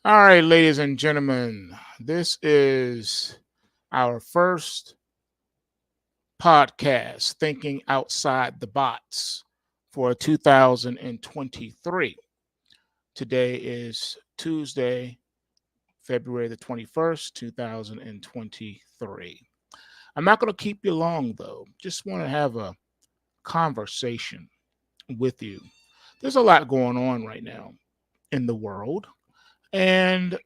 All right, ladies and gentlemen, this is our first podcast, Thinking Outside the Box, for 2023. Today is Tuesday, February the 21st, 2023. I'm not going to keep you long, though. Just want to have a conversation with you. There's a lot going on right now in the world, and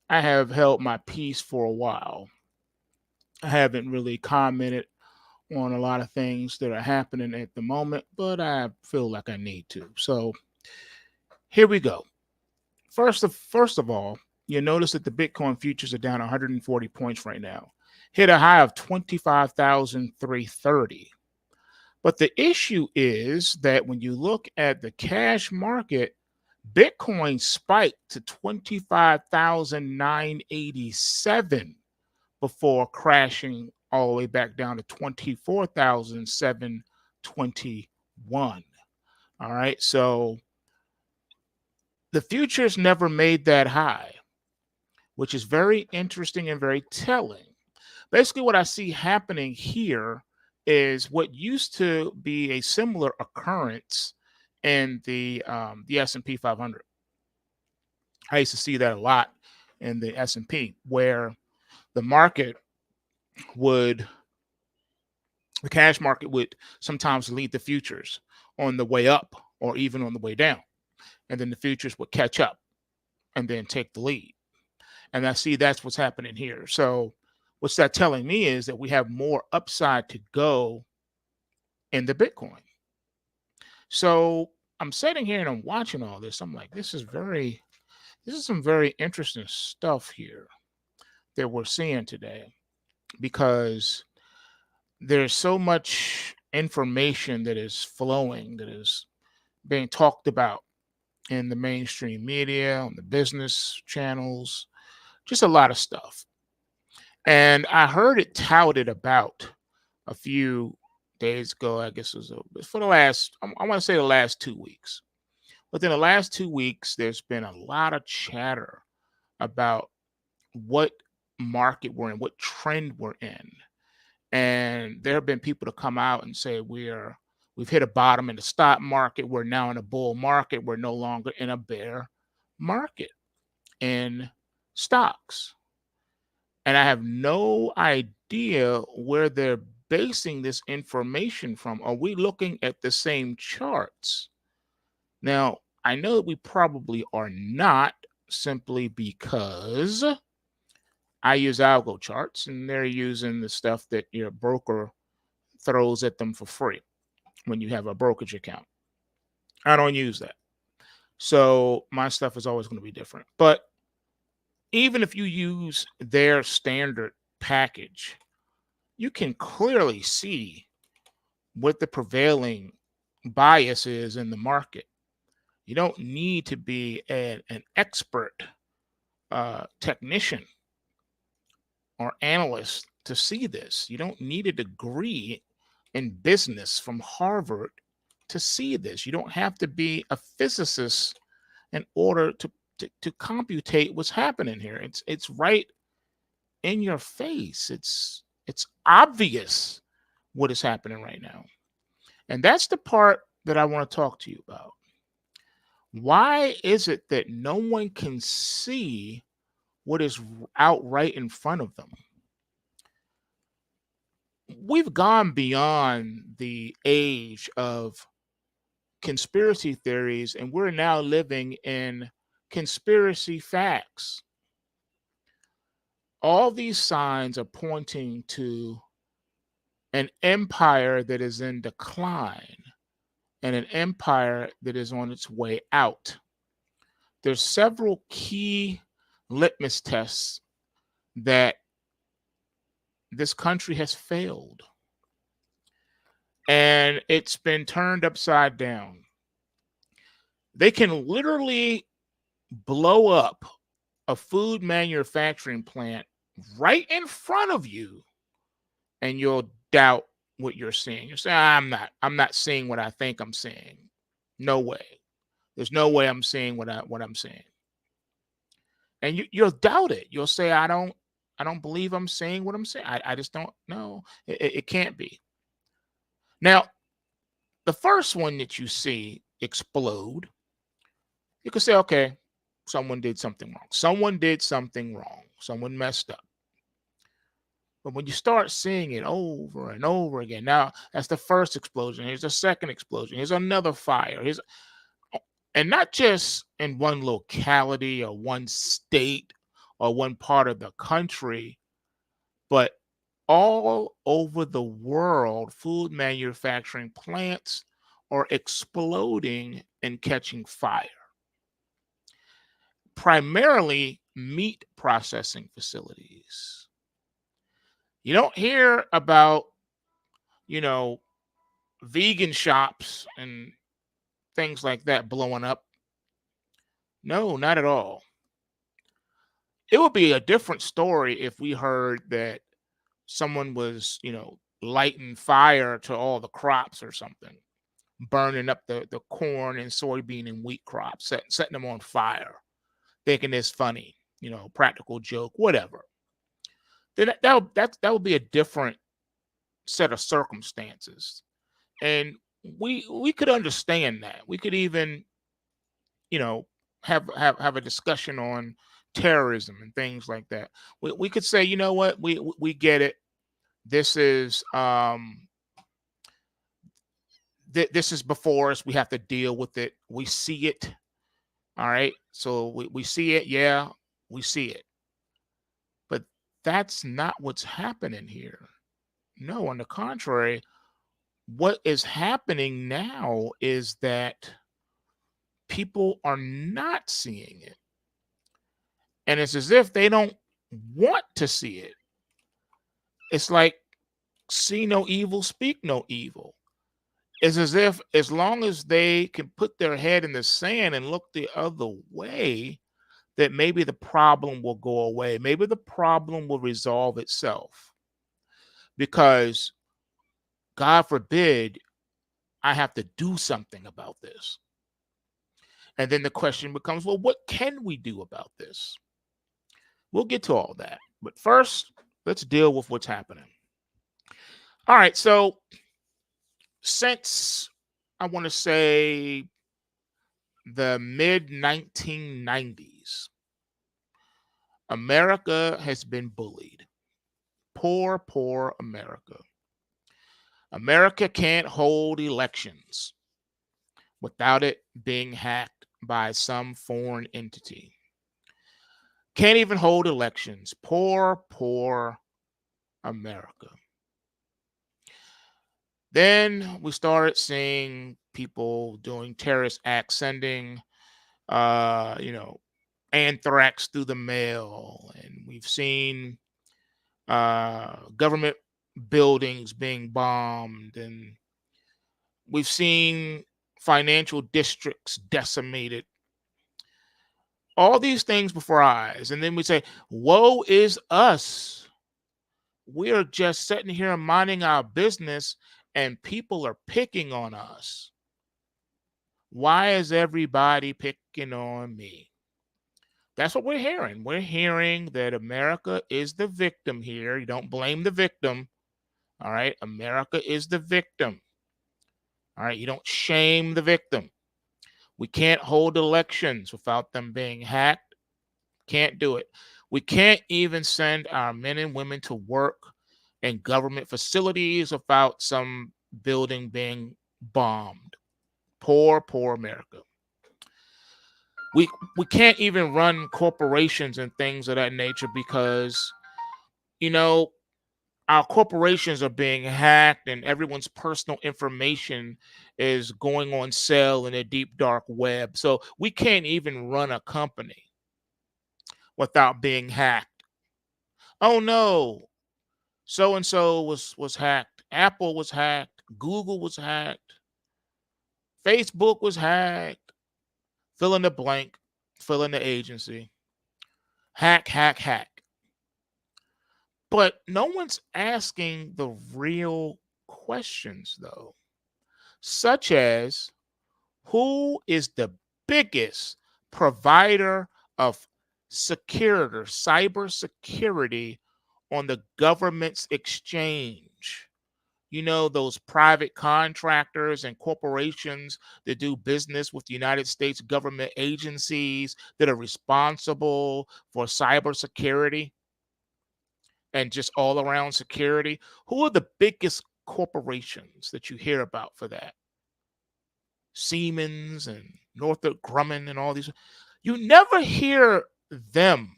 I have held my peace for a while. I haven't really commented on a lot of things that are happening at the moment, but I feel like I need to. So here we go. First of all, you notice that the Bitcoin futures are down 140 points right now, hit a high of 25,330. But the issue is that when you look at the cash market, Bitcoin spiked to 25,987 before crashing all the way back down to 24,721. All right. So the futures never made that high, which is very interesting and very telling. Basically, what I see happening here is what used to be a similar occurrence in the S&P 500. I used to see that a lot in the S&P, where the market would the cash market would sometimes lead the futures on the way up or even on the way down. And then the futures would catch up and then take the lead. And I see that's what's happening here. So what's that telling me is that we have more upside to go in the Bitcoin. So I'm sitting here and I'm watching all this. I'm like, this is some very interesting stuff here that we're seeing today, because there's so much information that is flowing, that is being talked about in the mainstream media, on the business channels, just a lot of stuff. And I heard it touted about a few days ago. I guess it was for the last, I want to say the last 2 weeks. Within the last 2 weeks, there's been a lot of chatter about what market we're in, what trend we're in. And there have been people to come out and say we've hit a bottom in the stock market. We're now in a bull market. We're no longer in a bear market in stocks. And I have no idea where they're basing this information from. Are we looking at the same charts? Now, I know that we probably are not, simply because I use algo charts and they're using the stuff that your broker throws at them for free when you have a brokerage account. I don't use that. So my stuff is always going to be different. But even if you use their standard package, you can clearly see what the prevailing bias is in the market. You don't need to be an expert technician or analyst to see this. You don't need a degree in business from Harvard to see this. You don't have to be a physicist in order to computate what's happening here. It's right in your face. It's obvious what is happening right now. And that's the part that I want to talk to you about. Why is it that no one can see what is out right in front of them? We've gone beyond the age of conspiracy theories, and we're now living in conspiracy facts. All these signs are pointing to an empire that is in decline and an empire that is on its way out. There's several key litmus tests that this country has failed, and it's been turned upside down. They can literally blow up a food manufacturing plant right in front of you, and you'll doubt what you're seeing. You say, I'm not seeing what I think I'm seeing. No way. There's no way I'm seeing what I'm seeing. And you'll doubt it. You'll say, I don't believe I'm saying what I'm saying. I just don't know. It can't be. Now, the first one that you see explode, you could say, okay, someone did something wrong. Someone did something wrong. Someone messed up. But when you start seeing it over and over again, now that's the first explosion. Here's a second explosion. Here's another fire. And not just in one locality or one state or one part of the country, but all over the world, food manufacturing plants are exploding and catching fire. Primarily meat processing facilities. You don't hear about, you know, vegan shops and things like that blowing up. No, not at all. It would be a different story if we heard that someone was, lighting fire to all the crops or something, burning up the corn and soybean and wheat crops, setting them on fire, thinking it's funny, practical joke, whatever. Then that would be a different set of circumstances, and we could understand that. We could even, you know, have a discussion on terrorism and things like that. We could say, you know what, we get it. This is this is before us. We have to deal with it. We see it. All right. So we see it. Yeah, we see it. But that's not what's happening here. No, on the contrary, what is happening now is that people are not seeing it. And it's as if they don't want to see it. It's like, see no evil, speak no evil. It's as if as long as they can put their head in the sand and look the other way, that maybe the problem will go away. Maybe the problem will resolve itself. Because God forbid I have to do something about this. And then the question becomes, well, what can we do about this? We'll get to all that. But first, let's deal with what's happening. All right. So, since I want to say the mid 1990s, America has been bullied. Poor, poor America. America can't hold elections without it being hacked by some foreign entity. Can't even hold elections. Poor, poor America. Then we started seeing people doing terrorist acts, sending, anthrax through the mail, and we've seen government buildings being bombed, and we've seen financial districts decimated. All these things before our eyes, and then we say, "Woe is us! We are just sitting here minding our business, and people are picking on us. Why is everybody picking on me?" That's what we're hearing. We're hearing that America is the victim here. You don't blame the victim. All right. America is the victim. All right. You don't shame the victim. We can't hold elections without them being hacked. Can't do it. We can't even send our men and women to work in government facilities without some building being bombed. Poor, poor America. We can't even run corporations and things of that nature because, you know, our corporations are being hacked and everyone's personal information is going on sale in a deep dark web. So we can't even run a company without being hacked. Oh no, so and so was hacked. Apple was hacked. Google was hacked. Facebook was hacked. Fill in the blank. Fill in the agency. Hack, hack, hack. But no one's asking the real questions, though, such as who is the biggest provider of security, cyber security on the government's exchange. You know, those private contractors and corporations that do business with the United States government agencies that are responsible for cybersecurity and just all around security. Who are the biggest corporations that you hear about for that? Siemens and Northrop Grumman and all these. You never hear them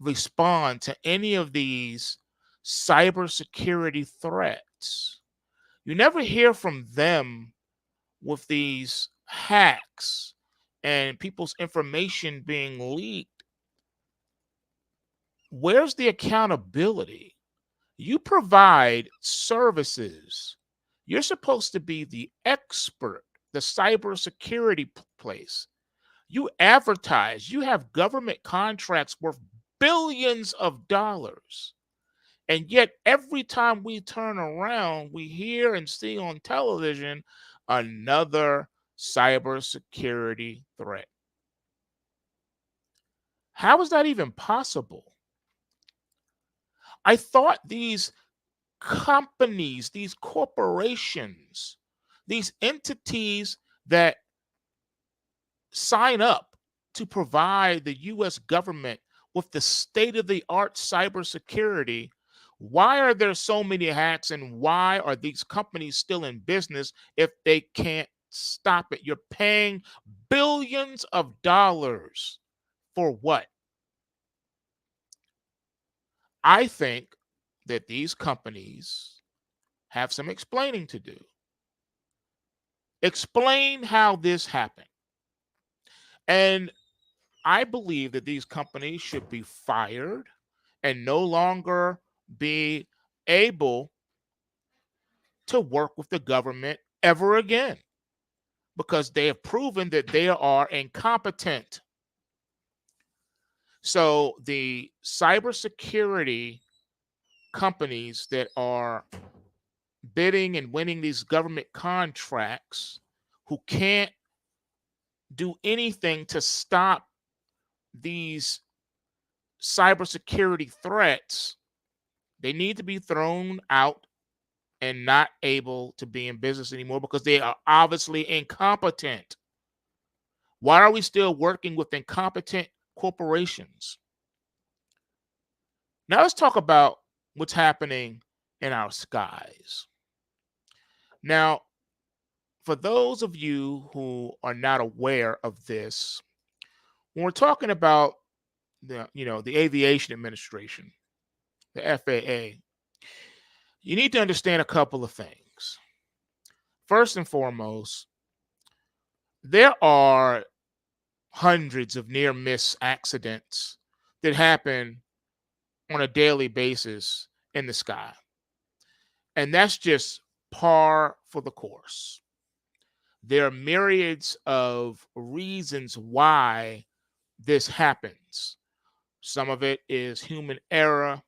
respond to any of these cybersecurity threats. You never hear from them with these hacks and people's information being leaked. Where's the accountability? You provide services. You're supposed to be the expert, the cybersecurity place. You advertise, you have government contracts worth billions of dollars. And yet, every time we turn around, we hear and see on television another cybersecurity threat. How is that even possible? I thought these companies, these corporations, these entities that sign up to provide the US government with the state of the art cybersecurity, why are there so many hacks and why are these companies still in business if they can't stop it? You're paying billions of dollars for what? I think that these companies have some explaining to do. Explain how this happened. And I believe that these companies should be fired and no longer be able to work with the government ever again because they have proven that they are incompetent. So the cybersecurity companies that are bidding and winning these government contracts who can't do anything to stop these cybersecurity threats, they need to be thrown out and not able to be in business anymore because they are obviously incompetent. Why are we still working with incompetent corporations? Now let's talk about what's happening in our skies. Now, for those of you who are not aware of this, when we're talking about the Aviation Administration, the FAA, you need to understand a couple of things. First and foremost, there are hundreds of near miss accidents that happen on a daily basis in the sky. And that's just par for the course. There are myriads of reasons why this happens. Some of it is human error,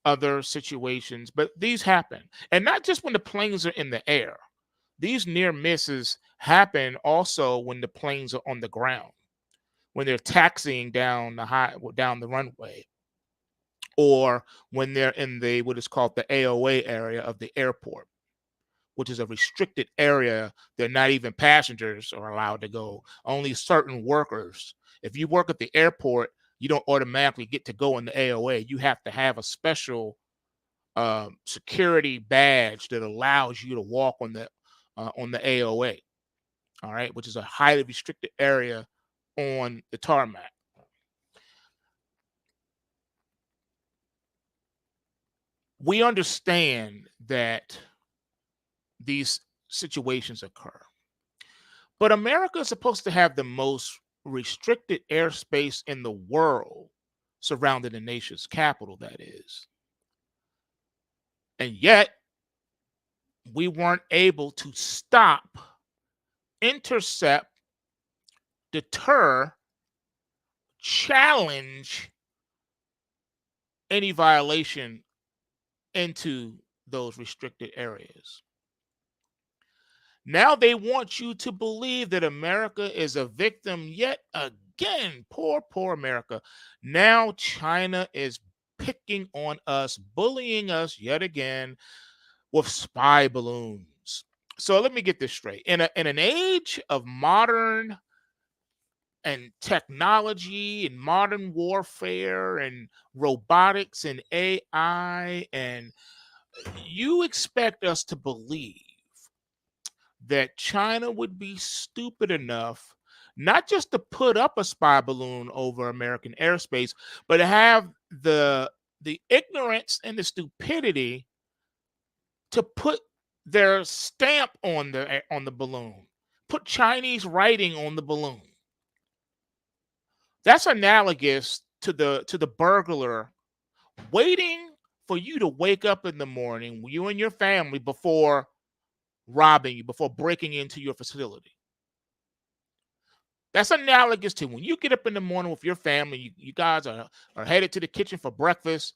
other situations, but these happen. And not just when the planes are in the air. These near misses happen also when the planes are on the ground, when they're taxiing down the runway, or when they're in the what is called the AOA area of the airport, which is a restricted area that not even passengers are allowed to go, only certain workers. If you work at the airport, you don't automatically get to go in the AOA. You have to have a special security badge that allows you to walk on the AOA. All right, which is a highly restricted area on the tarmac. We understand that these situations occur, but America is supposed to have the most restricted airspace in the world surrounding the nation's capital, that is. And yet, we weren't able to stop, intercept, deter, challenge any violation into those restricted areas. Now they want you to believe that America is a victim yet again, poor America. Now China is picking on us, bullying us yet again with spy balloons. So let me get this straight. In an age of modern and technology and modern warfare and robotics and AI, and you expect us to believe that China would be stupid enough not just to put up a spy balloon over American airspace, but to have the ignorance and the stupidity to put their stamp on the balloon, put Chinese writing on the balloon. That's analogous to the burglar waiting for you to wake up in the morning, you and your family, before robbing you, before breaking into your facility. That's analogous to when you get up in the morning with your family, you guys are headed to the kitchen for breakfast.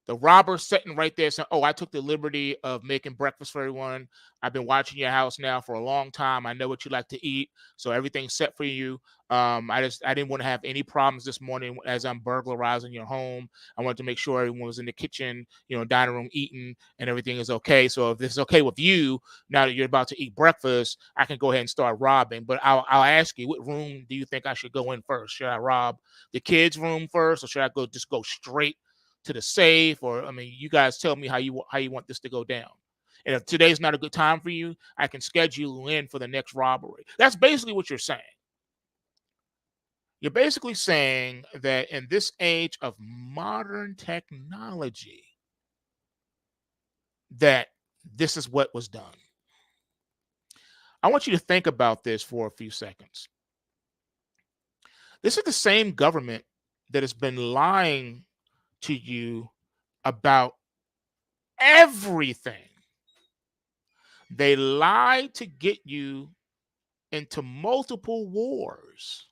The robber's sitting right there saying, "Oh, I took the liberty of making breakfast for everyone. I've been watching your house now for a long time. I know what you like to eat, so everything's set for you. I didn't want to have any problems this morning as I'm burglarizing your home. I wanted to make sure everyone was in the kitchen, dining room eating, and everything is okay. So if this is okay with you, now that you're about to eat breakfast, I can go ahead and start robbing. But I'll ask you, what room do you think I should go in first? Should I rob the kids' room first, or should I go straight to the safe? Or I mean, you guys tell me how you want this to go down. And if today's not a good time for you, I can schedule you in for the next robbery." That's basically what you're saying. You're basically saying that in this age of modern technology, that this is what was done. I want you to think about this for a few seconds. This is the same government that has been lying to you about everything. They lied to get you into multiple wars.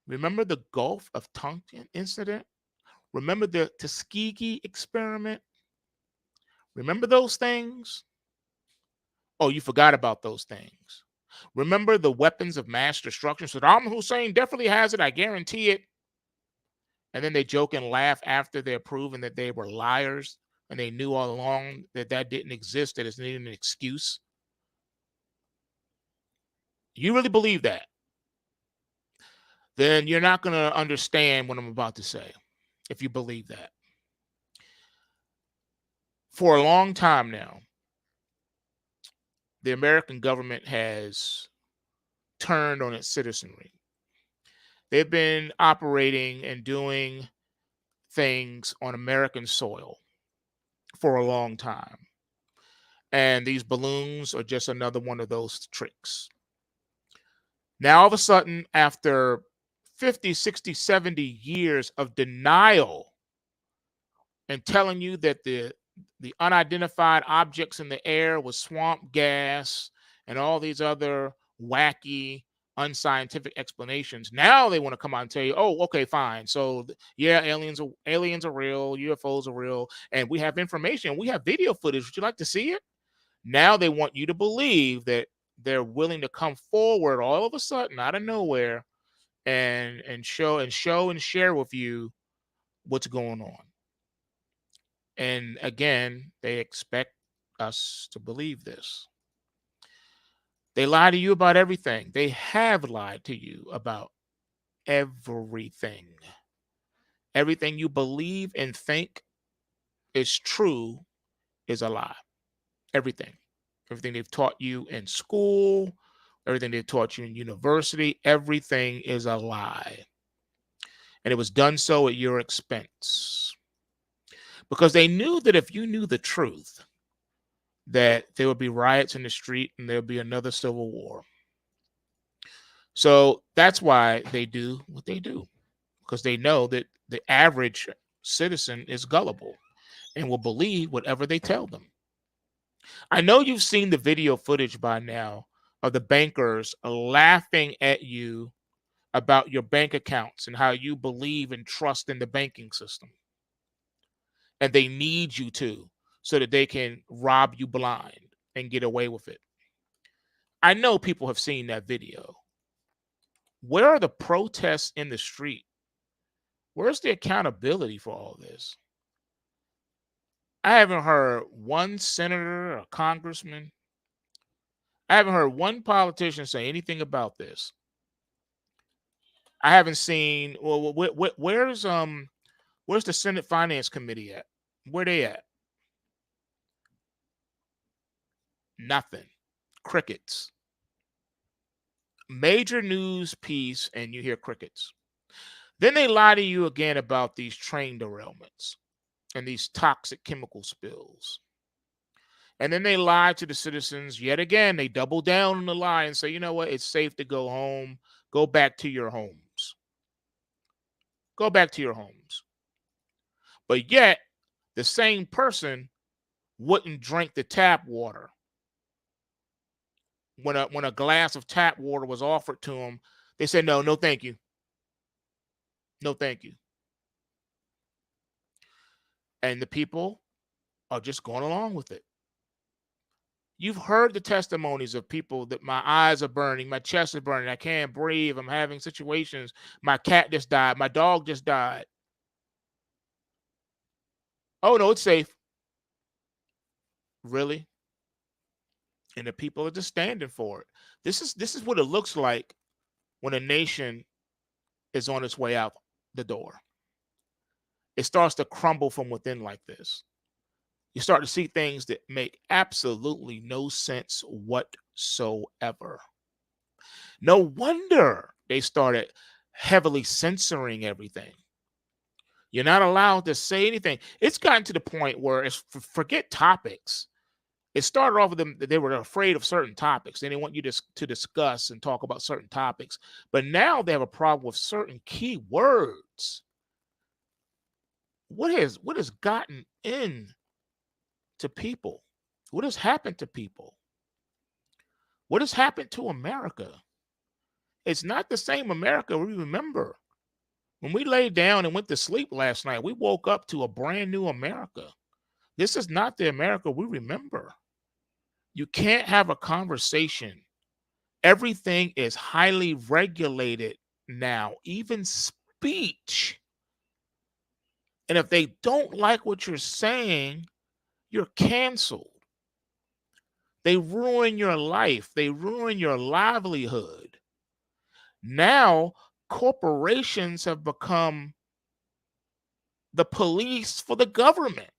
Remember the Gulf of Tonkin incident? Remember the Tuskegee experiment? Remember those things? Oh, you forgot about those things. Remember the weapons of mass destruction? Saddam Hussein definitely has it, I guarantee it. And then they joke and laugh after they're proven that they were liars and they knew all along that that didn't exist, that it's needed an excuse. You really believe that? Then you're not going to understand what I'm about to say if you believe that. For a long time now, the American government has turned on its citizenry. They've been operating and doing things on American soil for a long time. And these balloons are just another one of those tricks. Now, all of a sudden, after 50, 60, 70 years of denial and telling you that the unidentified objects in the air was swamp gas and all these other wacky, unscientific explanations, now they want to come out and tell you, "Oh, okay, fine. So yeah, aliens are real, UFOs are real, and we have information, we have video footage. Would you like to see it?" Now they want you to believe that they're willing to come forward all of a sudden out of nowhere and show and share with you what's going on. And again, they expect us to believe this. They lie to you about everything. They have lied to you about everything. Everything you believe and think is true is a lie. Everything. Everything they've taught you in school, everything they've taught you in university, everything is a lie. And it was done so at your expense. Because they knew that if you knew the truth, that there would be riots in the street and there would be another civil war. So that's why they do what they do, because they know that the average citizen is gullible and will believe whatever they tell them. I know you've seen the video footage by now of the bankers laughing at you about your bank accounts and how you believe and trust in the banking system. And they need you to, so that they can rob you blind and get away with it. I know people have seen that video. Where are the protests in the street? Where's the accountability for all this? I haven't heard one senator or congressman. I haven't heard one politician say anything about this. I haven't seen. Well, where's the Senate Finance Committee at? Where they at? Nothing. Crickets. Major news piece, and you hear crickets. Then they lie to you again about these train derailments and these toxic chemical spills. And then they lie to the citizens yet again. They double down on the lie and say, you know what? It's safe to go home. Go back to your homes. Go back to your homes. But yet, the same person wouldn't drink the tap water. When a glass of tap water was offered to them, they said, no, no, thank you. No, thank you. And the people are just going along with it. You've heard the testimonies of people that my eyes are burning, my chest is burning, I can't breathe, I'm having situations, my cat just died, my dog just died. Oh no, it's safe. Really? And the people are just standing for it. This is what it looks like when a nation is on its way out the door. It starts to crumble from within like this. You start to see things that make absolutely no sense whatsoever. No wonder they started heavily censoring everything. You're not allowed to say anything. It's gotten to the point where it's forget topics. It started off with them that they were afraid of certain topics. They didn't want you to discuss and talk about certain topics. But now they have a problem with certain key words. What has gotten in to people? What has happened to people? What has happened to America? It's not the same America we remember. When we laid down and went to sleep last night, we woke up to a brand new America. This is not the America we remember. You can't have a conversation. Everything is highly regulated now, even speech. And if they don't like what you're saying, you're canceled. They ruin your life, they ruin your livelihood. Now, corporations have become the police for the government.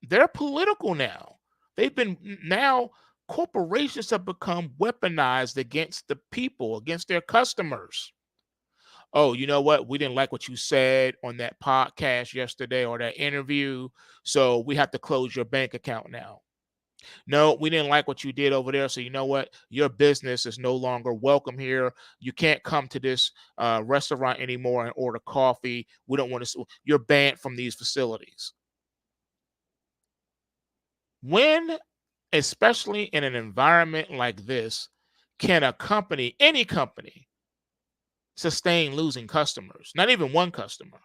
They're political now. Now corporations have become weaponized against the people, against their customers. Oh, you know what? We didn't like what you said on that podcast yesterday or that interview, so we have to close your bank account now. No, we didn't like what you did over there, so you know what? Your business is no longer welcome here. You can't come to this restaurant anymore and order coffee. We don't want to. You're banned from these facilities. When, especially in an environment like this, can a company, any company, sustain losing customers? Not even one customer.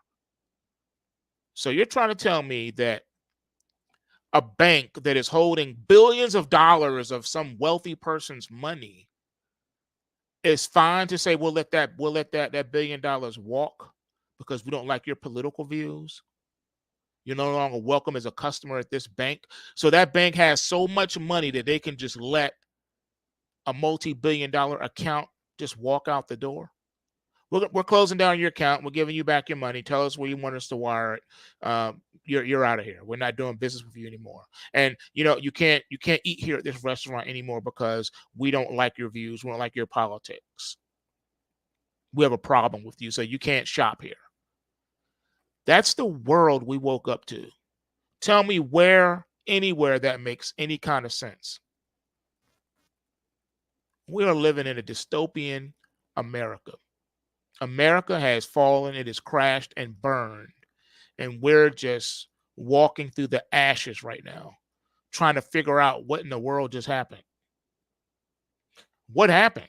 So you're trying to tell me that a bank that is holding billions of dollars of some wealthy person's money is fine to say we'll let that $1 billion walk because we don't like your political views? You're no longer welcome as a customer at this bank. So that bank has so much money that they can just let a multi-billion-dollar account just walk out the door. We're closing down your account. We're giving you back your money. Tell us where you want us to wire it. You're out of here. We're not doing business with you anymore. And you can't eat here at this restaurant anymore because we don't like your views. We don't like your politics. We have a problem with you, so you can't shop here. That's the world we woke up to. Tell me anywhere that makes any kind of sense. We are living in a dystopian America. America has fallen, it has crashed and burned, and we're just walking through the ashes right now, trying to figure out what in the world just happened. What happened?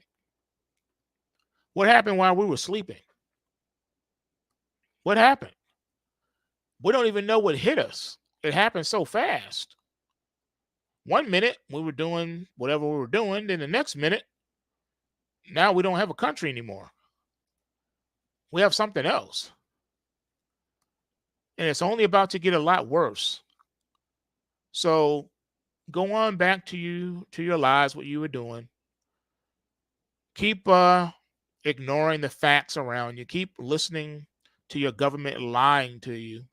What happened while we were sleeping? What happened? We don't even know what hit us. It happened so fast. 1 minute we were doing whatever we were doing, then the next minute Now we don't have a country anymore. We have something else. And it's only about to get a lot worse. So go on back to your lives, what you were doing. Keep ignoring the facts around you. Keep listening to your government lying to you.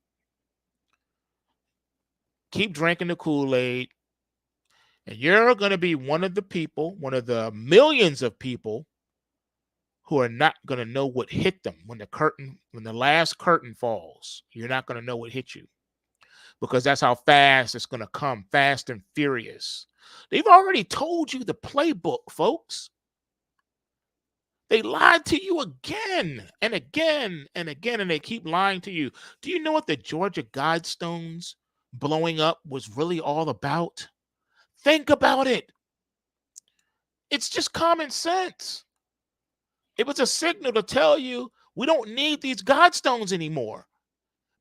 Keep drinking the Kool-Aid. And you're going to be one of the people, one of the millions of people who are not going to know what hit them when the last curtain falls. You're not going to know what hit you because that's how fast it's going to come, fast and furious. They've already told you the playbook, folks. They lied to you again and again and again, and they keep lying to you. Do you know what the Georgia Guidestones blowing up was really all about? Think about it. It's just common sense. It was a signal to tell you we don't need these Guidestones anymore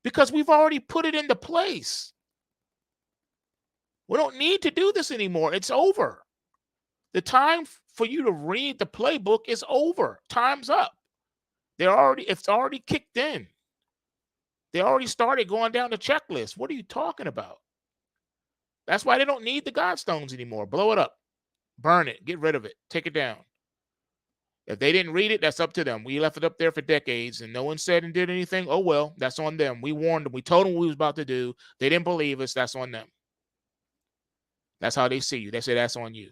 because we've already put it into place. We don't need to do this anymore. It's over. The time for you to read the playbook is over. Time's up. It's already kicked in. They already started going down the checklist. What are you talking about? That's why they don't need the Guidestones anymore. Blow it up. Burn it. Get rid of it. Take it down. If they didn't read it, that's up to them. We left it up there for decades and no one said and did anything. Oh, well, that's on them. We warned them. We told them what we was about to do. They didn't believe us. That's on them. That's how they see you. They say that's on you.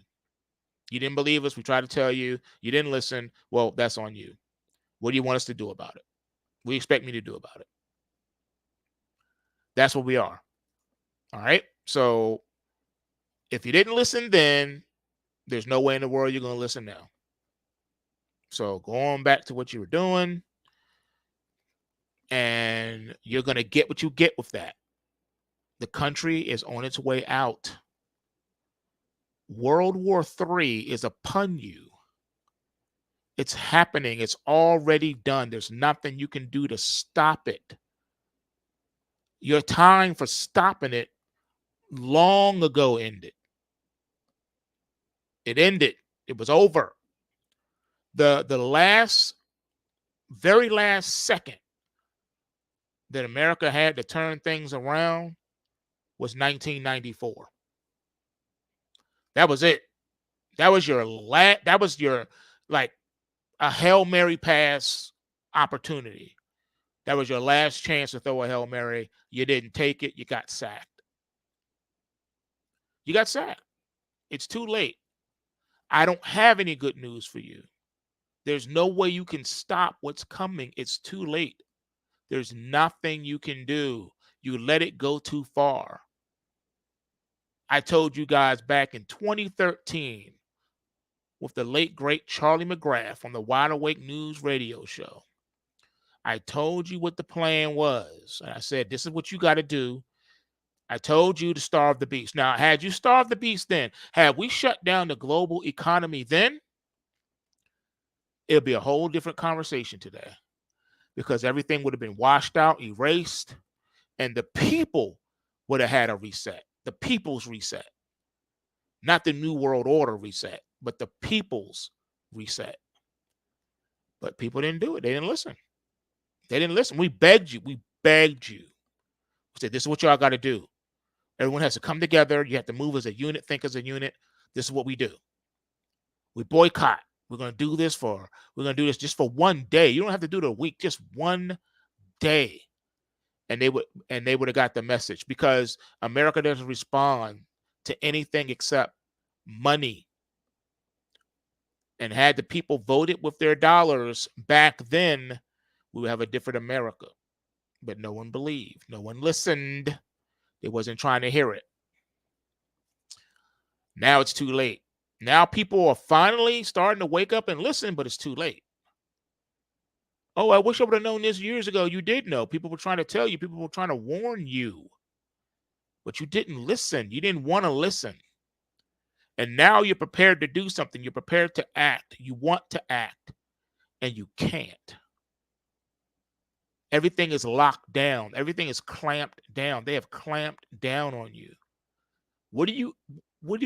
You didn't believe us. We tried to tell you. You didn't listen. Well, that's on you. What do you want us to do about it? What do you expect me to do about it? That's what we are. All right? So if you didn't listen then, there's no way in the world you're going to listen now. So go on back to what you were doing, and you're going to get what you get with that. The country is on its way out. World War III is upon you. It's happening. It's already done. There's nothing you can do to stop it. Your time for stopping it long ago ended. It ended. It was over. The very last second that America had to turn things around was 1994. That was it. That was your like a Hail Mary pass opportunity. That was your last chance to throw a Hail Mary. You didn't take it. You got sacked. You got sacked. It's too late. I don't have any good news for you. There's no way you can stop what's coming. It's too late. There's nothing you can do. You let it go too far. I told you guys back in 2013 with the late, great Charlie McGrath on the Wide Awake News radio show. I told you what the plan was. And I said, this is what you got to do. I told you to starve the beast. Now, had you starved the beast then, had we shut down the global economy then, it'll be a whole different conversation today because everything would have been washed out, erased, and the people would have had a reset, the people's reset, not the New World Order reset, but the people's reset. But people didn't do it. They didn't listen. They didn't listen. We begged you. We begged you. We said, this is what y'all got to do. Everyone has to come together. You have to move as a unit, think as a unit. This is what we do. We boycott. We're going to do this just for one day. You don't have to do it a week, just one day. And they would have got the message because America doesn't respond to anything except money. And had the people voted with their dollars back then, we would have a different America. But no one believed. No one listened. They wasn't trying to hear it. Now it's too late. Now people are finally starting to wake up and listen, but it's too late. Oh, I wish I would have known this years ago. You did know. People were trying to tell you. People were trying to warn you. But you didn't listen. You didn't want to listen. And now you're prepared to do something. You're prepared to act. You want to act. And you can't. Everything is locked down. Everything is clamped down. They have clamped down on you. What do you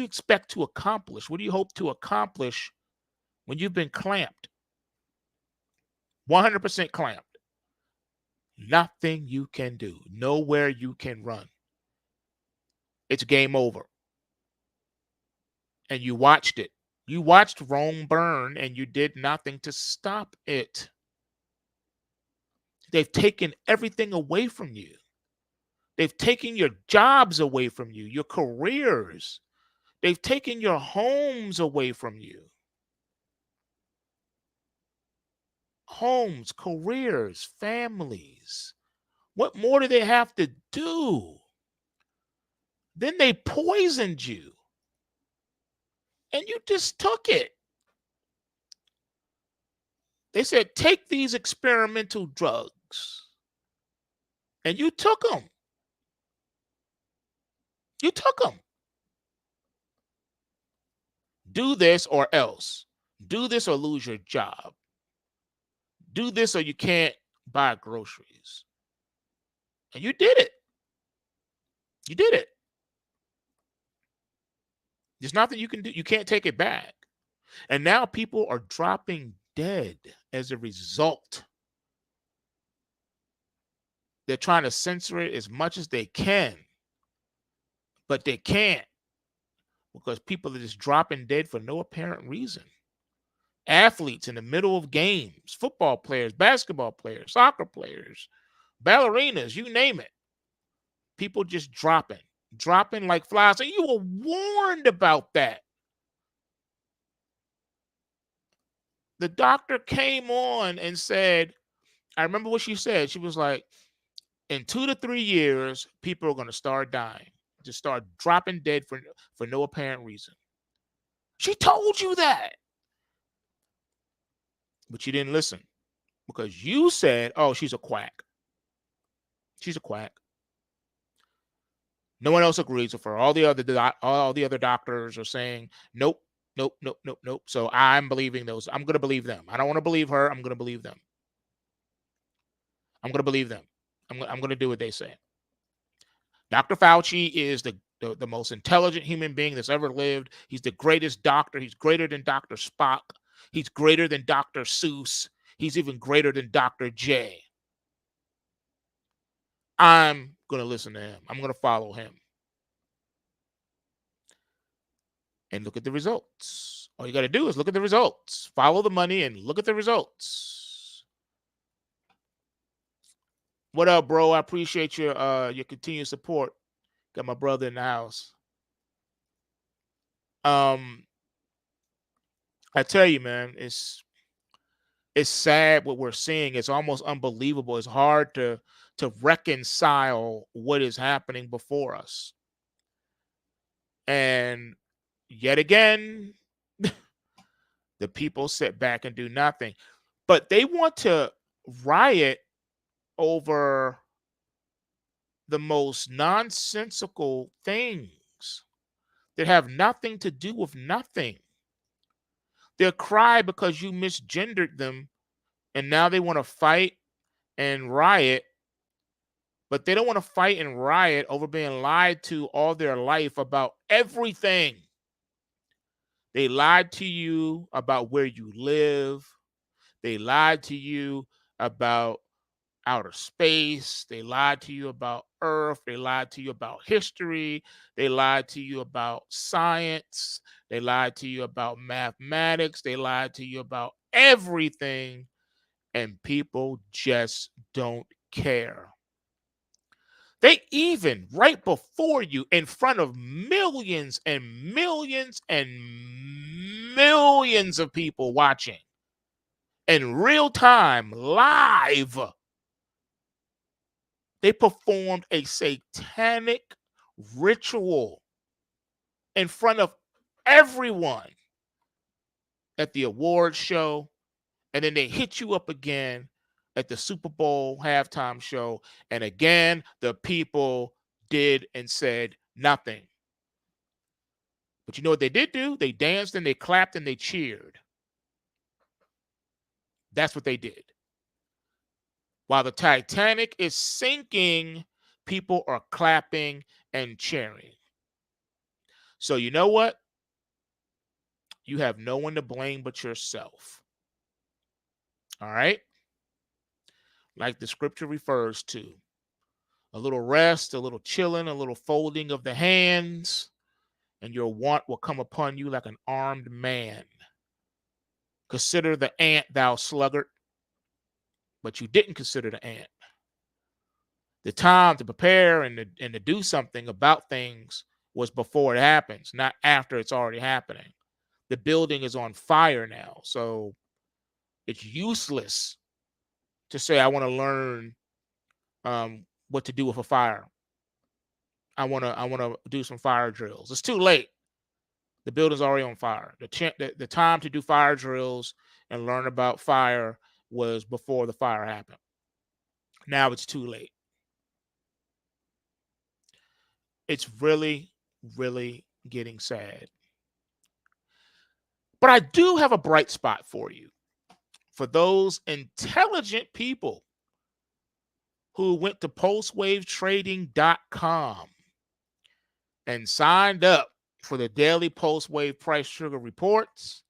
expect to accomplish? What do you hope to accomplish when you've been clamped, 100% clamped. Nothing you can do, nowhere you can run. It's game over. And you watched it. You watched Rome burn and you did nothing to stop it. They've taken everything away from you. They've taken your jobs away from you, your careers. They've taken your homes away from you. Homes, careers, families. What more do they have to do? Then they poisoned you. And you just took it. They said, take these experimental drugs. And you took them. You took them. Do this or else. Do this or lose your job. Do this or you can't buy groceries. And you did it. You did it. There's nothing you can do. You can't take it back. And now people are dropping dead as a result. They're trying to censor it as much as they can, but they can't because people are just dropping dead for no apparent reason. Athletes in the middle of games, football players, basketball players, soccer players, ballerinas, you name it. People just dropping like flies. And you were warned about that. The doctor came on and said, I remember what she said. She was like, in 2 to 3 years, people are going to start dying, just start dropping dead for no apparent reason. She told you that. But you didn't listen because you said, oh, she's a quack. She's a quack. No one else agrees with her. All the other doctors are saying, nope, nope, nope, nope, nope. So I'm believing those. I'm going to believe them. I don't want to believe her. I'm going to believe them. I'm going to believe them. I'm going to do what they say. Dr. Fauci is the most intelligent human being that's ever lived. He's the greatest doctor. He's greater than Dr. Spock. He's greater than Dr. Seuss. He's even greater than Dr. J. I'm going to listen to him. I'm going to follow him. And look at the results. All you got to do is look at the results. Follow the money and look at the results. What up, bro? I appreciate your continued support. Got my brother in the house. I tell you, man, it's sad what we're seeing. It's almost unbelievable. It's hard to reconcile what is happening before us. And yet again, the people sit back and do nothing. But they want to riot over the most nonsensical things that have nothing to do with nothing. They'll cry because you misgendered them, and now they want to fight and riot, but they don't want to fight and riot over being lied to all their life about everything. They lied to you about where you live. They lied to you about outer space. They lied to you about Earth. They lied to you about history. They lied to you about science. They lied to you about mathematics. They lied to you about everything. And people just don't care. They even, right before you, in front of millions and millions and millions of people watching, in real time, live, they performed a satanic ritual in front of everyone at the awards show. And then they hit you up again at the Super Bowl halftime show. And again, the people did and said nothing. But you know what they did do? They danced and they clapped and they cheered. That's what they did. While the Titanic is sinking, people are clapping and cheering. So you know what? You have no one to blame but yourself. All right? Like the scripture refers to. A little rest, a little chilling, a little folding of the hands, and your want will come upon you like an armed man. Consider the ant, thou sluggard, but you didn't consider the ant. The time to prepare and to do something about things was before it happens, not after it's already happening. The building is on fire now, so it's useless to say, I want to learn what to do with a fire. I want to do some fire drills. It's too late. The building's already on fire. The time to do fire drills and learn about fire was before the fire happened. Now it's too late. It's really, really getting sad. But I do have a bright spot for you. For those intelligent people who went to pulsewavetrading.com and signed up for the daily Pulsewave price trigger reports,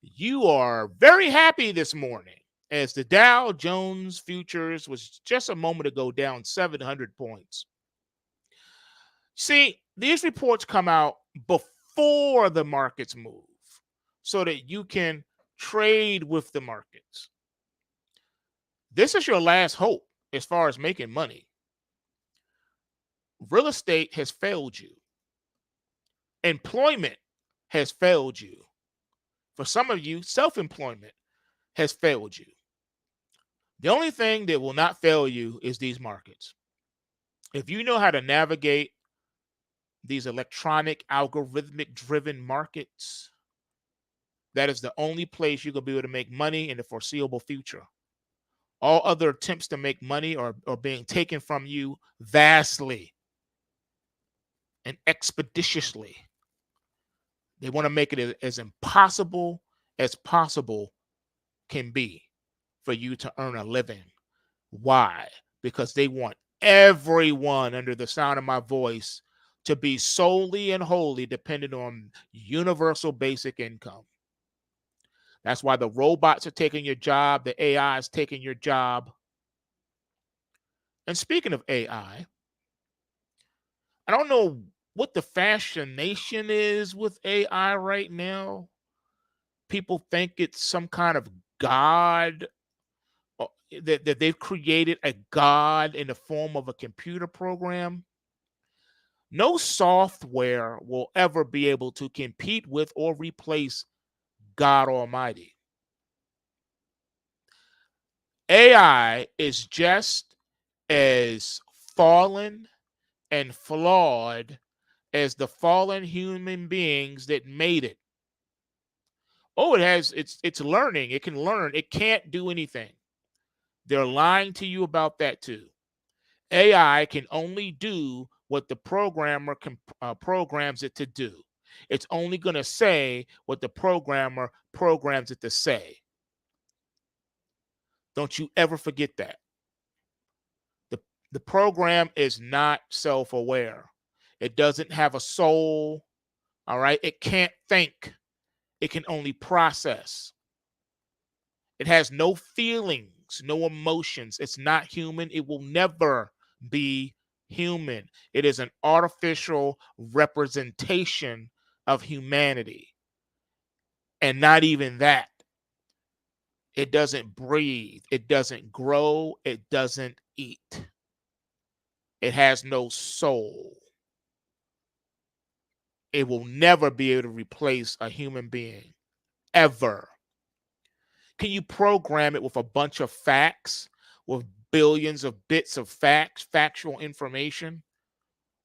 you are very happy this morning as the Dow Jones futures was just a moment ago down 700 points. See, these reports come out before the markets move so that you can trade with the markets. This is your last hope as far as making money. Real estate has failed you. Employment has failed you. For some of you, self-employment has failed you. The only thing that will not fail you is these markets. If you know how to navigate these electronic, algorithmic-driven markets, that is the only place you're going to be able to make money in the foreseeable future. All other attempts to make money are being taken from you vastly and expeditiously. They want to make it as impossible as possible can be for you to earn a living. Why? Because they want everyone under the sound of my voice to be solely and wholly dependent on universal basic income. That's why the robots are taking your job. The AI is taking your job. And speaking of AI, I don't know what the fascination is with AI right now. People think it's some kind of god, that they've created a god in the form of a computer program. No software will ever be able to compete with or replace God Almighty. AI is just as fallen and flawed as the fallen human beings that made it. Oh, it's learning. It can learn. It can't do anything. They're lying to you about that too. AI can only do what the programmer programs it to do. It's only going to say what the programmer programs it to say. Don't you ever forget that. The program is not self-aware. It doesn't have a soul. All right. It can't think. It can only process. It has no feelings, no emotions. It's not human. It will never be human. It is an artificial representation of humanity. And not even that. It doesn't breathe. It doesn't grow. It doesn't eat. It has no soul. It will never be able to replace a human being, ever. Can you program it with a bunch of facts, with billions of bits of facts, factual information,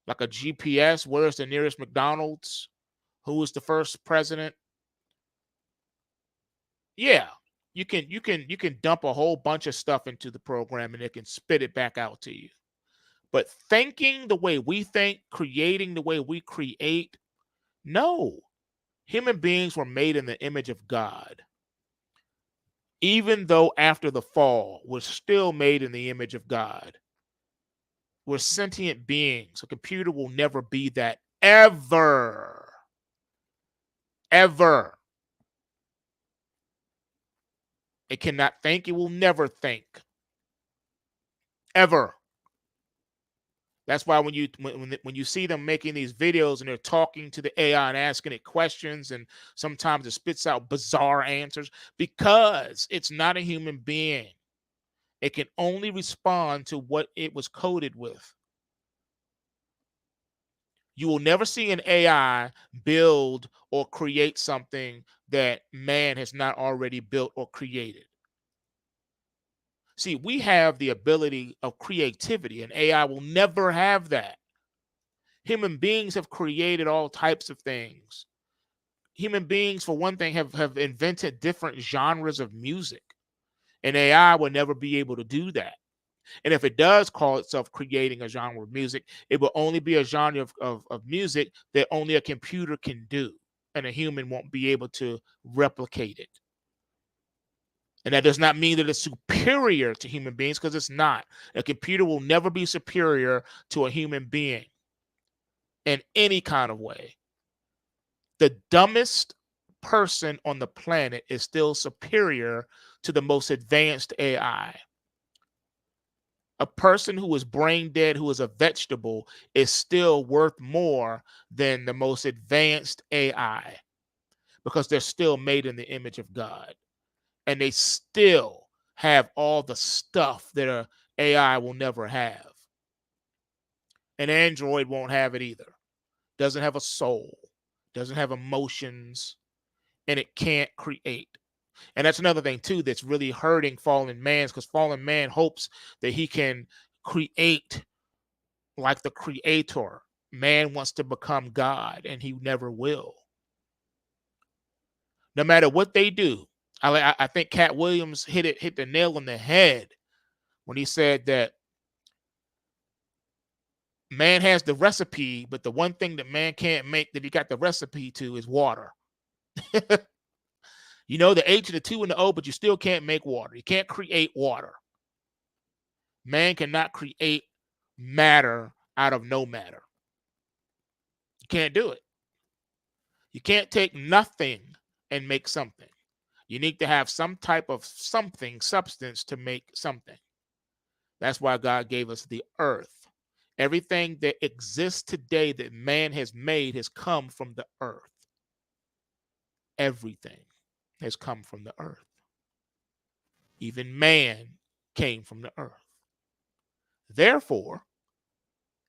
like a GPS? Where's the nearest McDonald's? Who was the first president? Yeah, you can dump a whole bunch of stuff into the program and it can spit it back out to you. But thinking the way we think, creating the way we create, no. Human beings were made in the image of God. Even though after the fall, we're still made in the image of God. We're sentient beings. A computer will never be that, ever. Ever. It cannot think. It will never think. Ever. That's why when you see them making these videos and they're talking to the AI and asking it questions, and sometimes it spits out bizarre answers because it's not a human being. It can only respond to what it was coded with. You will never see an AI build or create something that man has not already built or created. See, we have the ability of creativity, and AI will never have that. Human beings have created all types of things. Human beings, for one thing, have invented different genres of music, and AI will never be able to do that. And if it does call itself creating a genre of music, it will only be a genre of music that only a computer can do, and a human won't be able to replicate it. And that does not mean that it's superior to human beings, because it's not. A computer will never be superior to a human being in any kind of way. The dumbest person on the planet is still superior to the most advanced AI. A person who is brain dead, who is a vegetable, is still worth more than the most advanced AI, because they're still made in the image of God. And they still have all the stuff that a AI will never have. An Android won't have it either. Doesn't have a soul, doesn't have emotions, and it can't create. And that's another thing too that's really hurting fallen man, because fallen man hopes that he can create like the creator. Man wants to become God, and he never will. No matter what they do. I think Cat Williams hit the nail on the head when he said that man has the recipe, but the one thing that man can't make that he got the recipe to is water. You know, the H and the 2 and the O, but you still can't make water. You can't create water. Man cannot create matter out of no matter. You can't do it. You can't take nothing and make something. You need to have some type of something, substance, to make something. That's why God gave us the earth. Everything that exists today that man has made has come from the earth. Everything has come from the earth. Even man came from the earth. Therefore,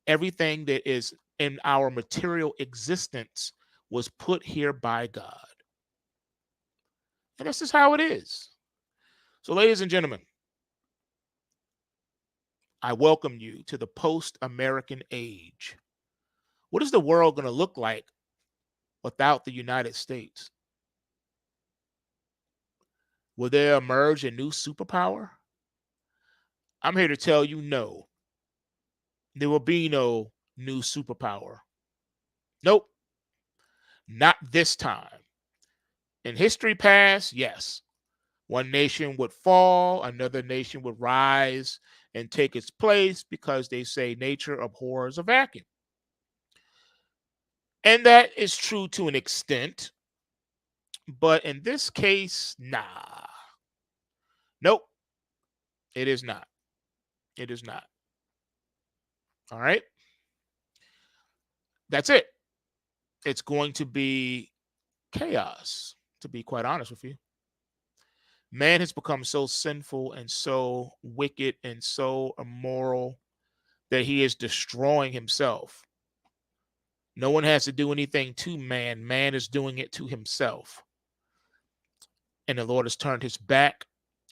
everything that is in our material existence was put here by God. And this is how it is. So, ladies and gentlemen, I welcome you to the post-American age. What is the world going to look like without the United States? Will there emerge a new superpower? I'm here to tell you no. There will be no new superpower. Nope, not this time. In history past, yes. One nation would fall, another nation would rise and take its place, because they say nature abhors a vacuum. And that is true to an extent. But in this case, nah. Nope, it is not. It is not. All right. That's it. It's going to be chaos, to be quite honest with you. Man has become so sinful and so wicked and so immoral that he is destroying himself. No one has to do anything to man. Man is doing it to himself. And the Lord has turned his back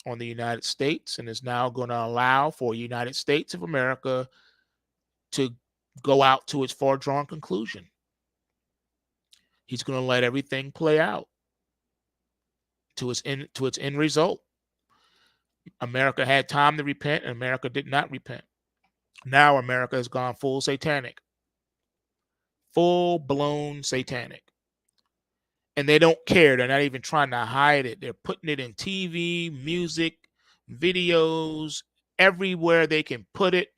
on the United States and is now going to allow for United States of America to go out to its far-drawn conclusion. He's going to let everything play out to its end result. America had time to repent, and America did not repent. Now America has gone full satanic. Full-blown satanic. And they don't care. They're not even trying to hide it. They're putting it in TV, music, videos, everywhere they can put it.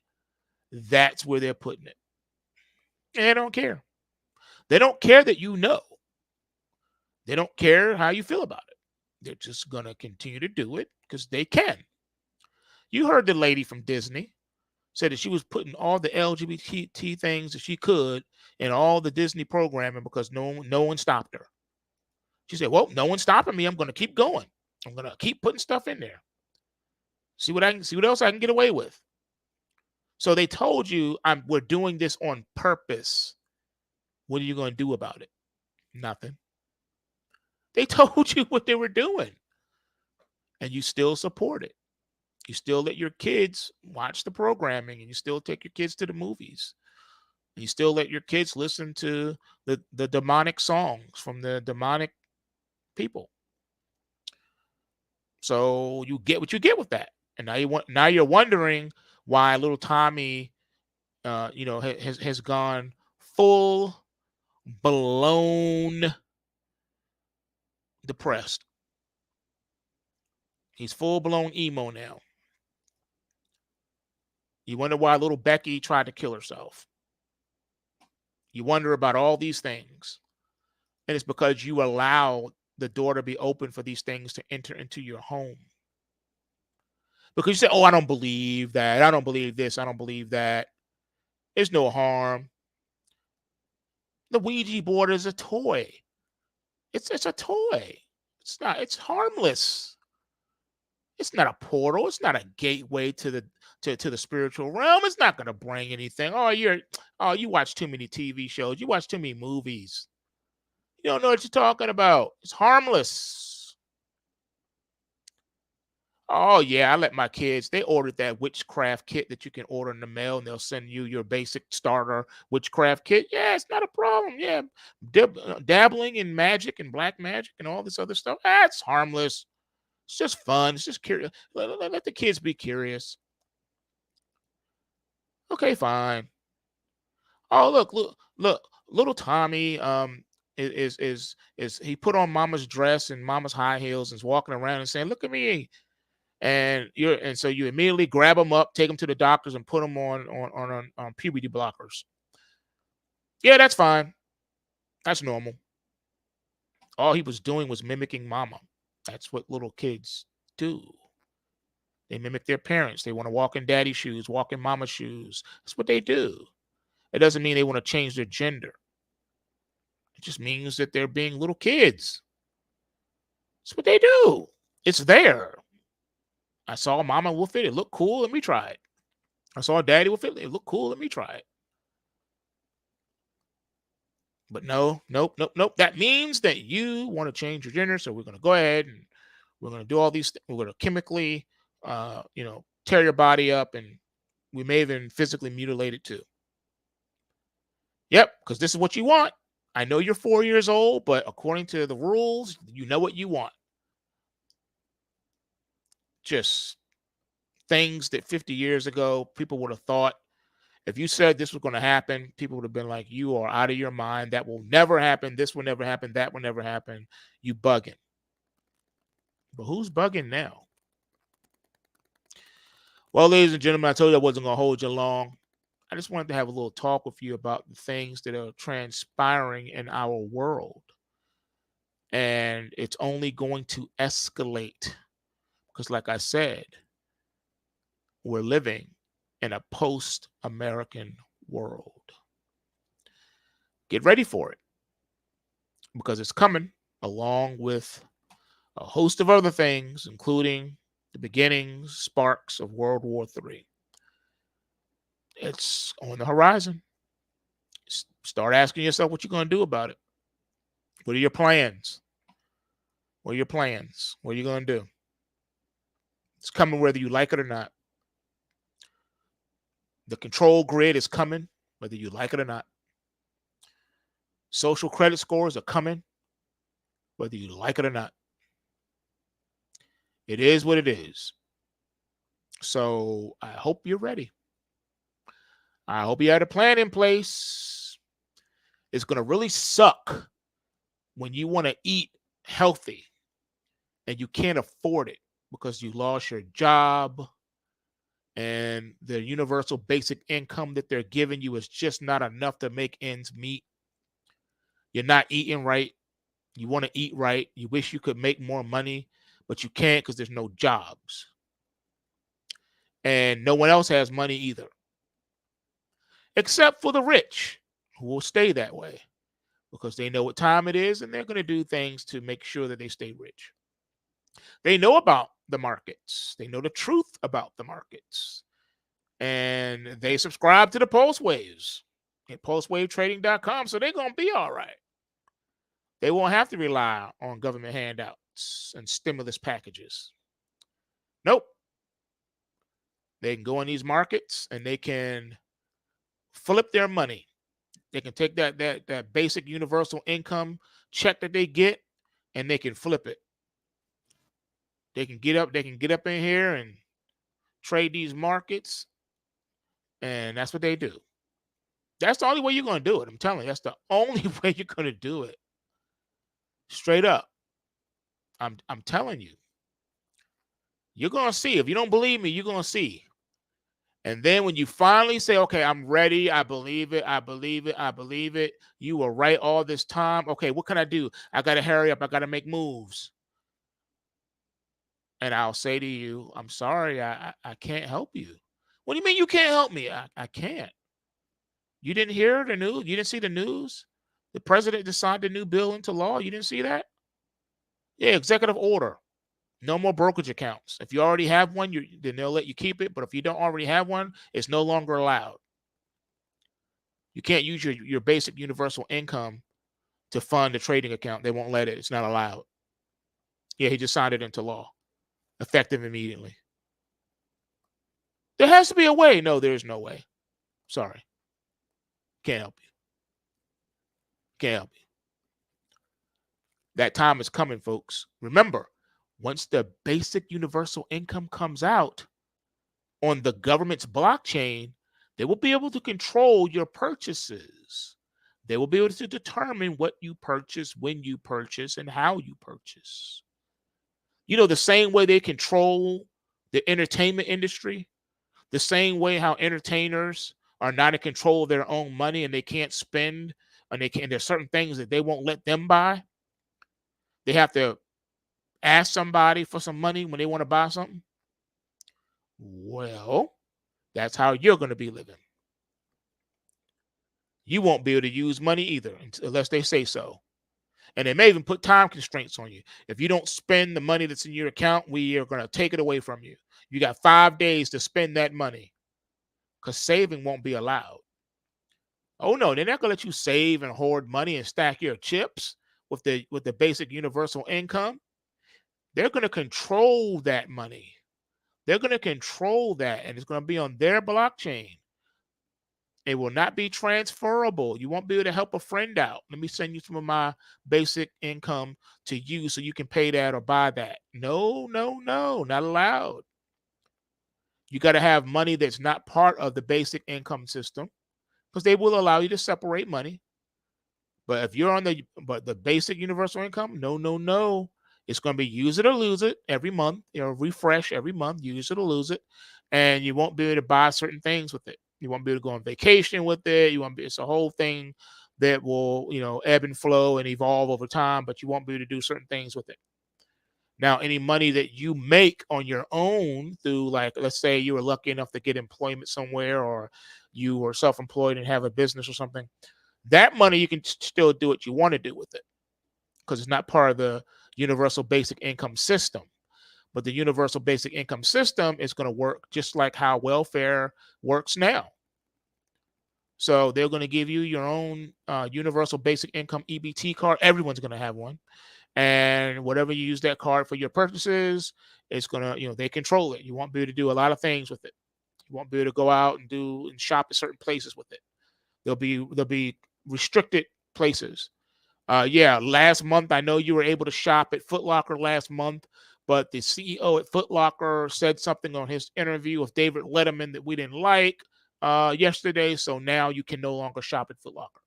That's where they're putting it. And they don't care. They don't care that you know. They don't care how you feel about it. They're just going to continue to do it because they can. You heard the lady from Disney said that she was putting all the LGBT things that she could in all the Disney programming because no one stopped her. She said, "Well, no one's stopping me. I'm going to keep going. I'm going to keep putting stuff in there. See what else I can get away with." So they told you we're doing this on purpose. What are you going to do about it? Nothing. They told you what they were doing, and you still support it. You still let your kids watch the programming, and you still take your kids to the movies. And you still let your kids listen to the demonic songs from the demonic people. So you get what you get with that. And now you're wondering why little Tommy has gone full blown depressed. He's full blown emo now. You wonder why little Becky tried to kill herself. You wonder about all these things. And it's because you allow the door to be open for these things to enter into your home. Because you say, "Oh, I don't believe that. I don't believe this. I don't believe that. There's no harm. The Ouija board is a toy. It's a toy. It's harmless. It's not a portal. It's not a gateway to the spiritual realm. It's not going to bring anything. You watch too many TV shows. You watch too many movies. You don't know what you're talking about. It's harmless." Oh, yeah, I let my kids, they ordered that witchcraft kit that you can order in the mail, and they'll send you your basic starter witchcraft kit. Yeah, it's not a problem. Yeah, dabbling in magic and black magic and all this other stuff. That's harmless. It's just fun. It's just curious. Let the kids be curious. Okay, fine. Oh, look, little Tommy is he put on mama's dress and mama's high heels and is walking around and saying, "Look at me." And so you immediately grab them up, take them to the doctors, and put them on puberty blockers. Yeah, that's fine. That's normal. All he was doing was mimicking mama. That's what little kids do. They mimic their parents. They want to walk in daddy's shoes, walk in mama's shoes. That's what they do. It doesn't mean they want to change their gender. It just means that they're being little kids. That's what they do. It's there. I saw mama with it. It looked cool. Let me try it. I saw daddy with it. It looked cool. Let me try it. But no, nope, nope, nope. That means that you want to change your gender. So we're going to go ahead and we're going to do all these. We're going to chemically, tear your body up, and we may even physically mutilate it too. Yep, because this is what you want. I know you're 4 years old, but according to the rules, you know what you want. Just things that 50 years ago people would have thought. If you said this was going to happen, people would have been like, "You are out of your mind. That will never happen. This will never happen. That will never happen. You bugging." But who's bugging now? Well, ladies and gentlemen, I told you I wasn't going to hold you long. I just wanted to have a little talk with you about the things that are transpiring in our world. And it's only going to escalate because, like I said, we're living in a post-American world. Get ready for it because it's coming along with a host of other things, including the beginnings, sparks of World War III. It's on the horizon. Start asking yourself what you're going to do about it. What are your plans? What are your plans? What are you going to do? It's coming whether you like it or not. The control grid is coming whether you like it or not. Social credit scores are coming whether you like it or not. It is what it is. So I hope you're ready. I hope you had a plan in place. It's going to really suck when you want to eat healthy and you can't afford it because you lost your job and the universal basic income that they're giving you is just not enough to make ends meet. You're not eating right. You want to eat right. You wish you could make more money, but you can't because there's no jobs. And no one else has money either, except for the rich, who will stay that way because they know what time it is and they're going to do things to make sure that they stay rich. They know about the markets, they know the truth about the markets, and they subscribe to the pulse waves at pulsewavetrading.com. So they're going to be all right. They won't have to rely on government handouts and stimulus packages. Nope. They can go in these markets and they can flip their money. They can take that basic universal income check that they get and they can flip it. They can get up in here and trade these markets, and that's what they do. That's the only way you're going to do it. I'm telling you, that's the only way you're going to do it. Straight up. I'm telling you. You're going to see. If you don't believe me, you're going to see. And then when you finally say, okay, I'm ready, I believe it, I believe it, I believe it, you were right all this time. Okay, what can I do? I got to hurry up. I got to make moves. And I'll say to you, I'm sorry, I can't help you. What do you mean you can't help me? I can't. You didn't hear the news? You didn't see the news? The president decided a new bill into law. You didn't see that? Yeah, executive order. No more brokerage accounts. If you already have one, then they'll let you keep it. But if you don't already have one, it's no longer allowed. You can't use your basic universal income to fund a trading account. They won't let it. It's not allowed. Yeah, he just signed it into law, effective immediately. There has to be a way. No, there's no way. Sorry. Can't help you. Can't help you. That time is coming, folks. Remember, once the basic universal income comes out on the government's blockchain, they will be able to control your purchases. They will be able to determine what you purchase, when you purchase, and how you purchase. You know, the same way they control the entertainment industry, the same way how entertainers are not in control of their own money and they can't spend, and there's certain things that they won't let them buy. They have to ask somebody for some money when they want to buy something. Well, that's how you're going to be living. You won't be able to use money either unless they say so. And they may even put time constraints on you. If you don't spend the money that's in your account, we are going to take it away from you. You got 5 days to spend that money because saving won't be allowed. Oh no, they're not going to let you save and hoard money and stack your chips with the basic universal income. They're going to control that money. They're going to control that, and it's going to be on their blockchain. It will not be transferable. You won't be able to help a friend out. Let me send you some of my basic income to you so you can pay that or buy that. No, no, no, not allowed. You got to have money that's not part of the basic income system because they will allow you to separate money. But if you're on the basic universal income, no, no, no. It's going to be use it or lose it every month. Refresh every month, use it or lose it, and you won't be able to buy certain things with it. You won't be able to go on vacation with it. It's a whole thing that will, ebb and flow and evolve over time, but you won't be able to do certain things with it. Now, any money that you make on your own through, like, let's say you were lucky enough to get employment somewhere, or you were self-employed and have a business or something, that money you can still do what you want to do with it because it's not part of the universal basic income system. But the universal basic income system is going to work just like how welfare works now. So they're going to give you your own universal basic income EBT card. Everyone's going to have one. And whatever you use that card for your purchases, it's going to, they control it. You won't be able to do a lot of things with it. You won't be able to go out and shop at certain places with it. There'll be restricted places. Last month, I know you were able to shop at Foot Locker last month, but the CEO at Foot Locker said something on his interview with David Letterman that we didn't like yesterday, so now you can no longer shop at Foot Locker.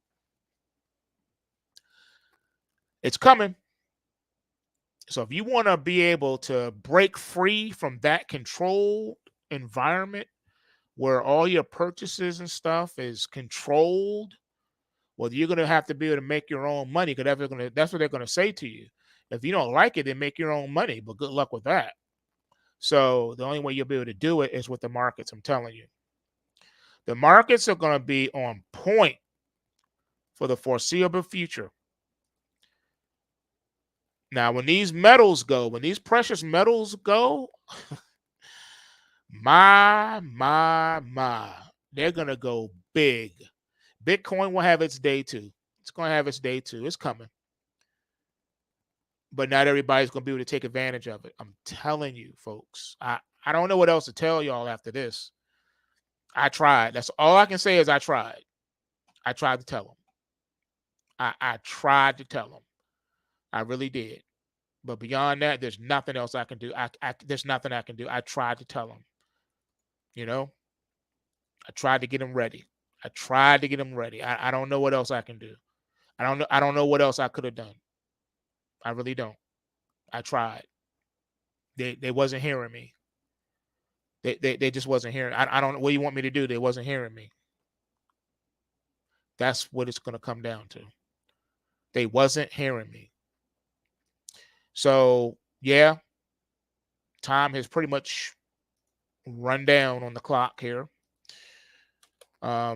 It's coming. So if you want to be able to break free from that controlled environment where all your purchases and stuff is controlled, Well, you're going to have to be able to make your own money because that's what they're going to say to you. If you don't like it, then make your own money. But good luck with that. So the only way you'll be able to do it is with the markets. I'm telling you, the markets are going to be on point for the foreseeable future. Now, when these metals go, when these precious metals go, my, they're going to go big. Bitcoin will have its day too. It's going to have its day too. It's coming. But not everybody's going to be able to take advantage of it. I'm telling you, folks. I don't know what else to tell y'all after this. I tried. That's all I can say is I tried. I tried to tell them. I tried to tell them. I really did. But beyond that, there's nothing else I can do. There's nothing I can do. I tried to tell them. You know, I tried to get them ready. I don't know what else I can do. I don't know what else I could have done. I really don't. I tried. They wasn't hearing me. They just wasn't hearing. I don't know what you want me to do. They wasn't hearing me. That's what it's gonna come down to. They wasn't hearing me. So yeah, time has pretty much run down on the clock here. They're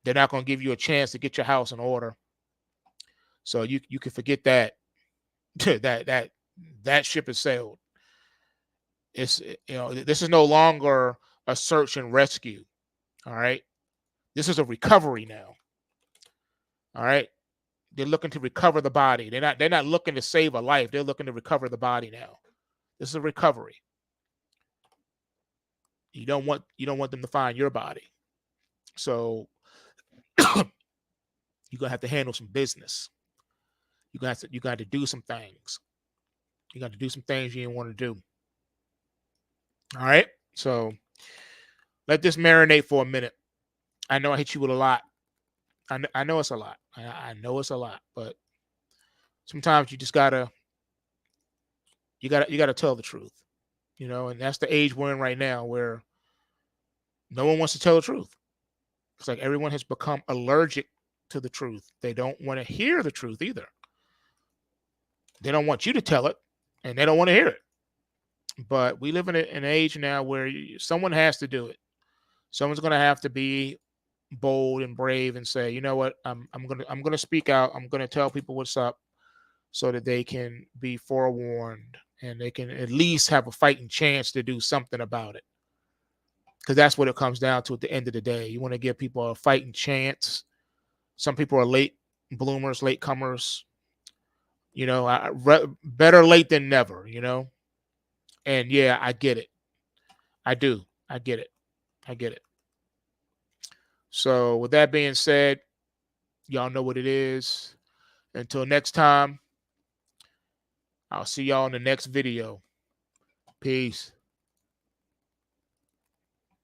not gonna give you a chance to get your house in order. So you can forget that. that ship has sailed. It's this is no longer a search and rescue. All right. This is a recovery now. All right. They're looking to recover the body. They're not looking to save a life. They're looking to recover the body now. This is a recovery. You don't want them to find your body. So you're gonna have to handle some business. You got to do some things. You got to do some things you didn't want to do. All right. So let this marinate for a minute. I know I hit you with a lot. I know it's a lot. I know it's a lot, but sometimes you just gotta tell the truth, and that's the age we're in right now, where no one wants to tell the truth. It's like everyone has become allergic to the truth. They don't want to hear the truth either. They don't want you to tell it, and they don't want to hear it. But we live in an age now where someone has to do it. Someone's going to have to be bold and brave and say, you know what, I'm gonna speak out. I'm gonna tell people what's up, so that they can be forewarned and they can at least have a fighting chance to do something about it. Because that's what it comes down to at the end of the day. You want to give people a fighting chance. Some people are late bloomers, late comers. Better late than never. And yeah, I get it. I do. I get it. So with that being said, y'all know what it is. Until next time, I'll see y'all in the next video. Peace.